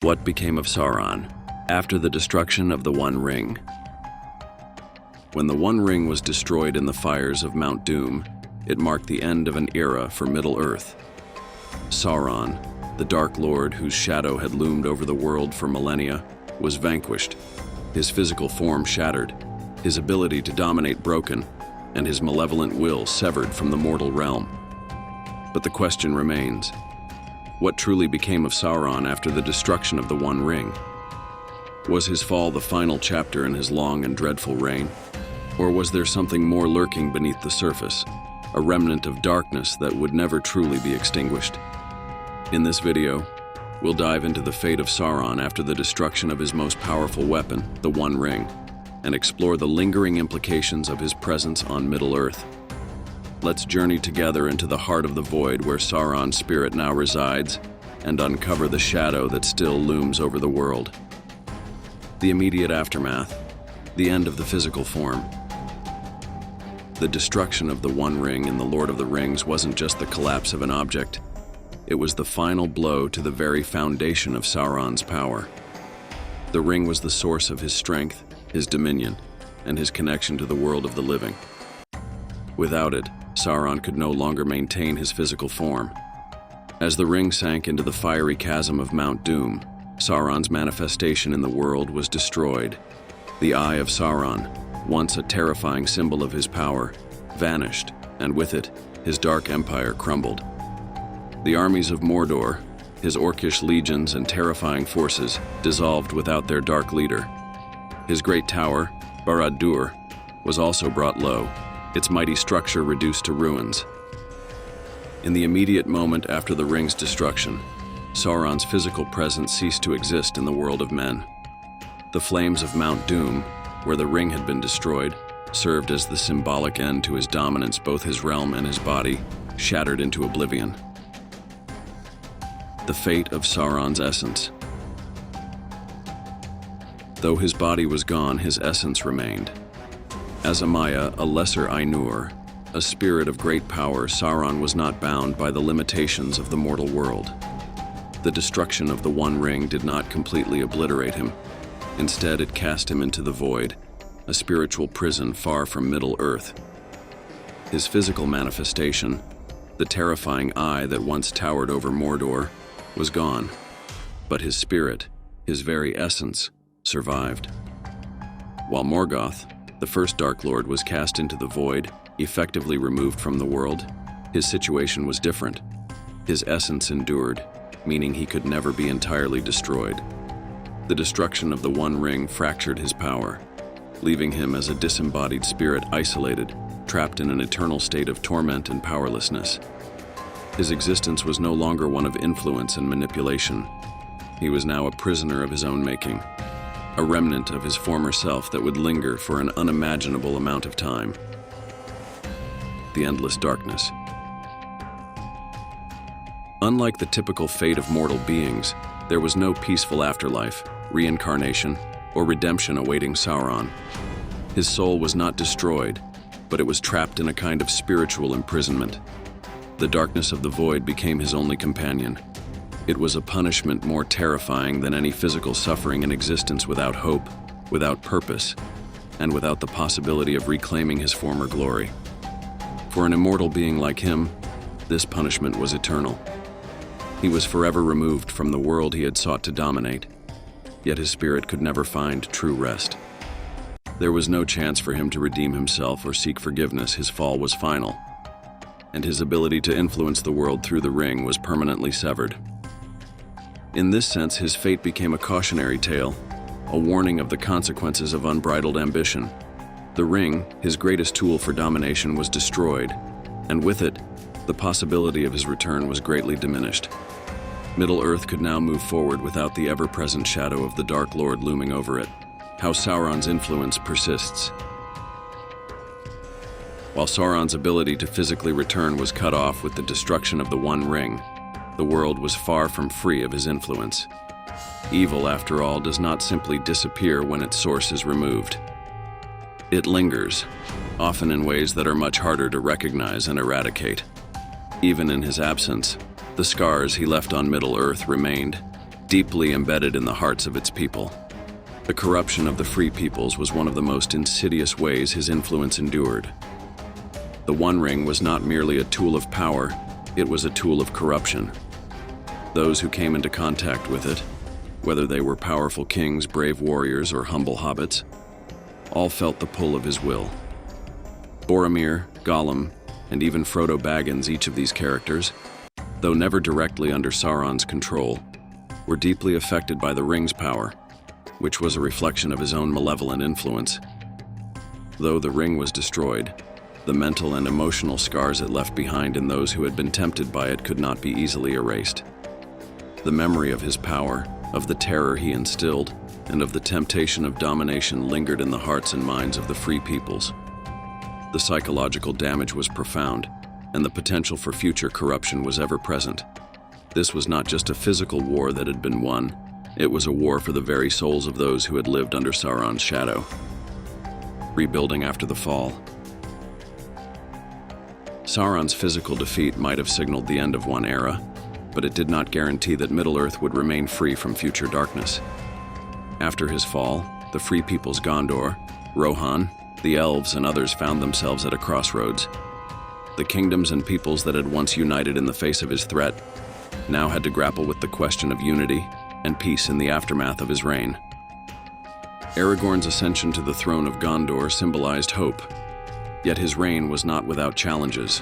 What became of Sauron after the destruction of the One Ring? When the One Ring was destroyed in the fires of Mount Doom, it marked the end of an era for Middle-earth. Sauron, the Dark Lord whose shadow had loomed over the world for millennia, was vanquished, his physical form shattered, his ability to dominate broken, and his malevolent will severed from the mortal realm. But the question remains, what truly became of Sauron after the destruction of the One Ring? Was his fall the final chapter in his long and dreadful reign? Or was there something more lurking beneath the surface, a remnant of darkness that would never truly be extinguished? In this video, we'll dive into the fate of Sauron after the destruction of his most powerful weapon, the One Ring, and explore the lingering implications of his presence on Middle-earth. Let's journey together into the heart of the void where Sauron's spirit now resides and uncover the shadow that still looms over the world. The immediate aftermath, the end of the physical form. The destruction of the One Ring in The Lord of the Rings wasn't just the collapse of an object. It was the final blow to the very foundation of Sauron's power. The ring was the source of his strength, his dominion, and his connection to the world of the living. Without it, Sauron could no longer maintain his physical form. As the ring sank into the fiery chasm of Mount Doom, Sauron's manifestation in the world was destroyed. The Eye of Sauron, once a terrifying symbol of his power, vanished, and with it, his dark empire crumbled. The armies of Mordor, his orcish legions and terrifying forces, dissolved without their dark leader. His great tower, Barad-dûr, was also brought low, its mighty structure reduced to ruins. In the immediate moment after the ring's destruction, Sauron's physical presence ceased to exist in the world of men. The flames of Mount Doom, where the ring had been destroyed, served as the symbolic end to his dominance. Both his realm and his body shattered into oblivion. The fate of Sauron's essence. Though his body was gone, his essence remained. As a Maya, a lesser Ainur, a spirit of great power, Sauron was not bound by the limitations of the mortal world. The destruction of the One Ring did not completely obliterate him. Instead, it cast him into the void, a spiritual prison far from Middle-earth. His physical manifestation, the terrifying eye that once towered over Mordor, was gone, but his spirit, his very essence, survived. While Morgoth, the first Dark Lord, was cast into the void, effectively removed from the world, his situation was different. His essence endured, meaning he could never be entirely destroyed. The destruction of the One Ring fractured his power, leaving him as a disembodied spirit, isolated, trapped in an eternal state of torment and powerlessness. His existence was no longer one of influence and manipulation. He was now a prisoner of his own making, a remnant of his former self that would linger for an unimaginable amount of time. The endless darkness. Unlike the typical fate of mortal beings, there was no peaceful afterlife, reincarnation, or redemption awaiting Sauron. His soul was not destroyed, but it was trapped in a kind of spiritual imprisonment. The darkness of the void became his only companion. It was a punishment more terrifying than any physical suffering in existence, without hope, without purpose, and without the possibility of reclaiming his former glory. For an immortal being like him, this punishment was eternal. He was forever removed from the world he had sought to dominate, yet his spirit could never find true rest. There was no chance for him to redeem himself or seek forgiveness. His fall was final, and his ability to influence the world through the ring was permanently severed. In this sense, his fate became a cautionary tale, a warning of the consequences of unbridled ambition. The ring, his greatest tool for domination, was destroyed, and with it, the possibility of his return was greatly diminished. Middle-earth could now move forward without the ever-present shadow of the Dark Lord looming over it. How Sauron's influence persists. While Sauron's ability to physically return was cut off with the destruction of the One Ring, the world was far from free of his influence. Evil, after all, does not simply disappear when its source is removed. It lingers, often in ways that are much harder to recognize and eradicate. Even in his absence, the scars he left on Middle-earth remained, deeply embedded in the hearts of its people. The corruption of the free peoples was one of the most insidious ways his influence endured. The One Ring was not merely a tool of power, it was a tool of corruption. Those who came into contact with it, whether they were powerful kings, brave warriors, or humble hobbits, all felt the pull of his will. Boromir, Gollum, and even Frodo Baggins, each of these characters, though never directly under Sauron's control, were deeply affected by the ring's power, which was a reflection of his own malevolent influence. Though the ring was destroyed, the mental and emotional scars it left behind in those who had been tempted by it could not be easily erased. The memory of his power, of the terror he instilled, and of the temptation of domination lingered in the hearts and minds of the free peoples. The psychological damage was profound, and the potential for future corruption was ever present. This was not just a physical war that had been won, it was a war for the very souls of those who had lived under Sauron's shadow. Rebuilding after the fall. Sauron's physical defeat might have signaled the end of one era, but it did not guarantee that Middle-earth would remain free from future darkness. After his fall, the free peoples Gondor, Rohan, the elves, and others found themselves at a crossroads. The kingdoms and peoples that had once united in the face of his threat now had to grapple with the question of unity and peace in the aftermath of his reign. Aragorn's ascension to the throne of Gondor symbolized hope, yet his reign was not without challenges.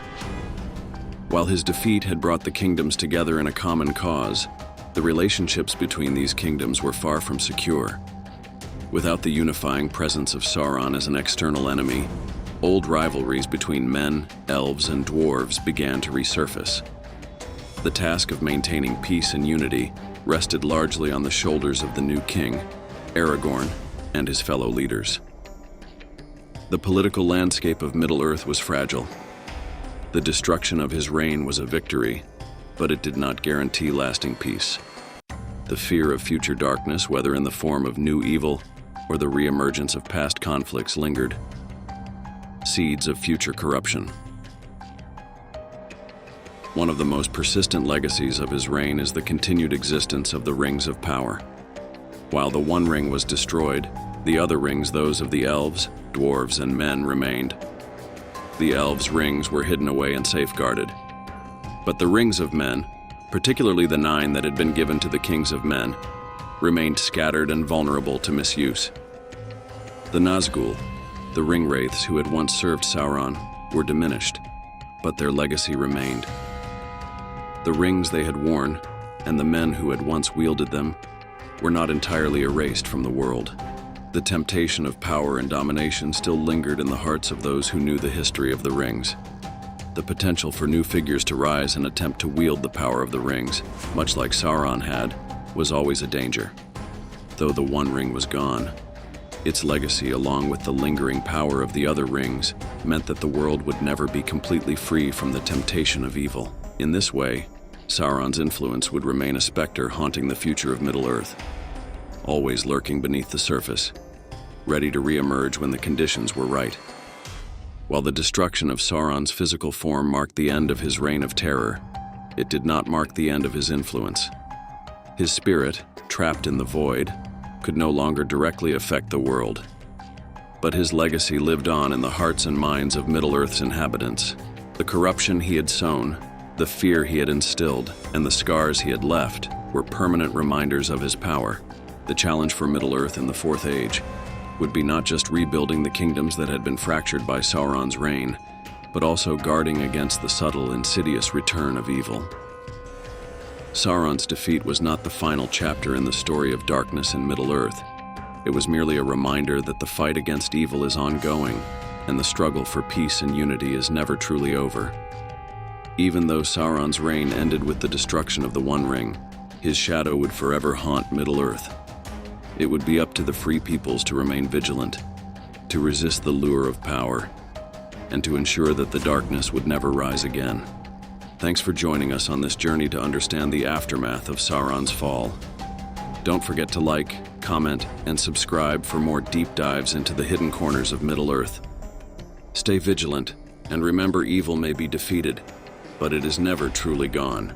While his defeat had brought the kingdoms together in a common cause, the relationships between these kingdoms were far from secure. Without the unifying presence of Sauron as an external enemy, old rivalries between men, elves, and dwarves began to resurface. The task of maintaining peace and unity rested largely on the shoulders of the new king, Aragorn, and his fellow leaders. The political landscape of Middle-earth was fragile. The destruction of his reign was a victory, but it did not guarantee lasting peace. The fear of future darkness, whether in the form of new evil or the re-emergence of past conflicts, lingered. Seeds of future corruption. One of the most persistent legacies of his reign is the continued existence of the Rings of Power. While the One Ring was destroyed, the other rings, those of the elves, dwarves, and men, remained. The elves' rings were hidden away and safeguarded. But the rings of men, particularly the 9 that had been given to the kings of men, remained scattered and vulnerable to misuse. The Nazgul, the ring-wraiths who had once served Sauron, were diminished, but their legacy remained. The rings they had worn, and the men who had once wielded them, were not entirely erased from the world. The temptation of power and domination still lingered in the hearts of those who knew the history of the rings. The potential for new figures to rise and attempt to wield the power of the rings, much like Sauron had, was always a danger. Though the One Ring was gone, its legacy, along with the lingering power of the other rings, meant that the world would never be completely free from the temptation of evil. In this way, Sauron's influence would remain a specter haunting the future of Middle-earth, always lurking beneath the surface, ready to re-emerge when the conditions were right. While the destruction of Sauron's physical form marked the end of his reign of terror, it did not mark the end of his influence. His spirit, trapped in the void, could no longer directly affect the world. But his legacy lived on in the hearts and minds of Middle-earth's inhabitants. The corruption he had sown, the fear he had instilled, and the scars he had left were permanent reminders of his power. The challenge for Middle-earth in the Fourth Age would be not just rebuilding the kingdoms that had been fractured by Sauron's reign, but also guarding against the subtle, insidious return of evil. Sauron's defeat was not the final chapter in the story of darkness in Middle-earth. It was merely a reminder that the fight against evil is ongoing, and the struggle for peace and unity is never truly over. Even though Sauron's reign ended with the destruction of the One Ring, his shadow would forever haunt Middle-earth. It would be up to the free peoples to remain vigilant, to resist the lure of power, and to ensure that the darkness would never rise again. Thanks for joining us on this journey to understand the aftermath of Sauron's fall. Don't forget to like, comment, and subscribe for more deep dives into the hidden corners of Middle-earth. Stay vigilant, and remember, evil may be defeated, but it is never truly gone.